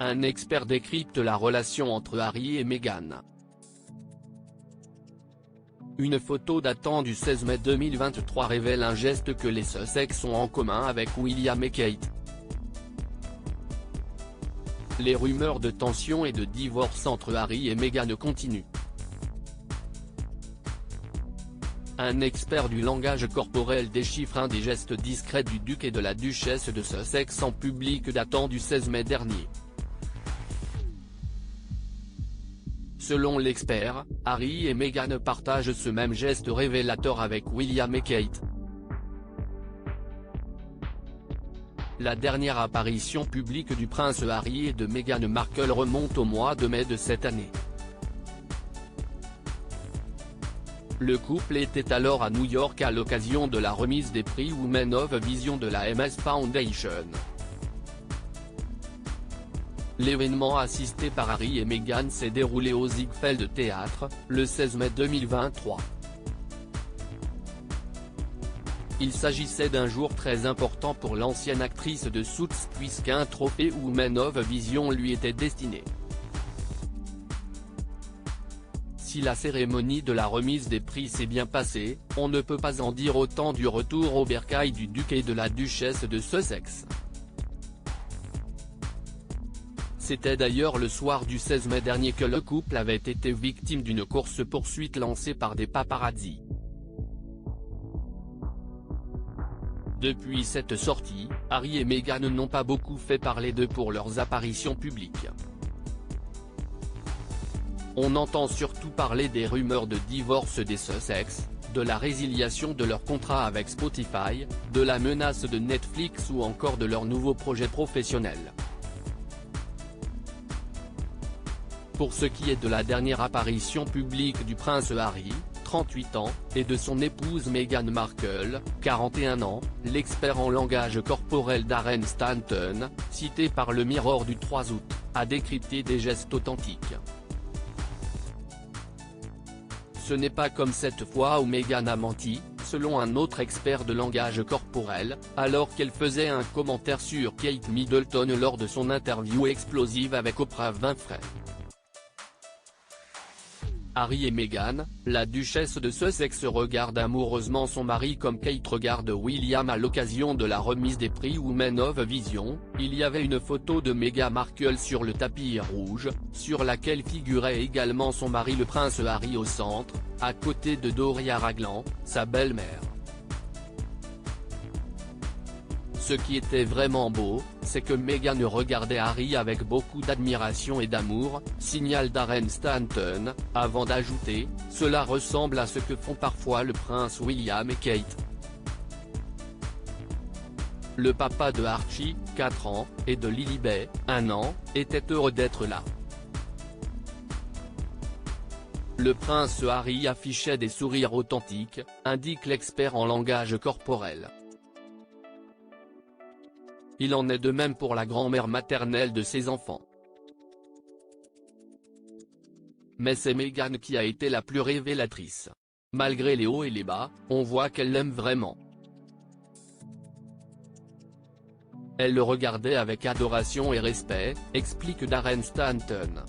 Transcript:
un expert décrypte la relation entre Harry et Meghan. Une photo datant du 16 mai 2023 révèle un geste que les Sussex ont en commun avec William et Kate. Les rumeurs de tension et de divorce entre Harry et Meghan continuent. Un expert du langage corporel déchiffre un des gestes discrets du duc et de la duchesse de Sussex en public datant du 16 mai dernier. Selon l'expert, Harry et Meghan partagent ce même geste révélateur avec William et Kate. La dernière apparition publique du prince Harry et de Meghan Markle remonte au mois de mai de cette année. Le couple était alors à New York à l'occasion de la remise des prix Women of Vision de la MS Foundation. L'événement assisté par Harry et Meghan s'est déroulé au Ziegfeld Theatre, le 16 mai 2023. Il s'agissait d'un jour très important pour l'ancienne actrice de Suits puisqu'un trophée Women of Vision lui était destiné. Si la cérémonie de la remise des prix s'est bien passée, on ne peut pas en dire autant du retour au bercail du duc et de la duchesse de Sussex. C'était d'ailleurs le soir du 16 mai dernier que le couple avait été victime d'une course-poursuite lancée par des paparazzi. Depuis cette sortie, Harry et Meghan n'ont pas beaucoup fait parler d'eux pour leurs apparitions publiques. On entend surtout parler des rumeurs de divorce des Sussex, de la résiliation de leur contrat avec Spotify, de la menace de Netflix ou encore de leur nouveau projet professionnel. Pour ce qui est de la dernière apparition publique du prince Harry, 38 ans, et de son épouse Meghan Markle, 41 ans, l'expert en langage corporel Darren Stanton, cité par le Mirror du 3 août, a décrypté des gestes authentiques. Ce n'est pas comme cette fois où Meghan a menti, selon un autre expert de langage corporel, alors qu'elle faisait un commentaire sur Kate Middleton lors de son interview explosive avec Oprah Winfrey. Harry et Meghan, la duchesse de Sussex regarde amoureusement son mari comme Kate regarde William à l'occasion de la remise des prix Women of Vision. Il y avait une photo de Meghan Markle sur le tapis rouge, sur laquelle figurait également son mari le prince Harry au centre, à côté de Doria Ragland, sa belle-mère. Ce qui était vraiment beau, c'est que Meghan regardait Harry avec beaucoup d'admiration et d'amour, signale Darren Stanton, avant d'ajouter, cela ressemble à ce que font parfois le prince William et Kate. Le papa de Archie, 4 ans, et de Lilibet, 1 an, était heureux d'être là. Le prince Harry affichait des sourires authentiques, indique l'expert en langage corporel. Il en est de même pour la grand-mère maternelle de ses enfants. Mais c'est Meghan qui a été la plus révélatrice. Malgré les hauts et les bas, on voit qu'elle l'aime vraiment. Elle le regardait avec adoration et respect, explique Darren Stanton.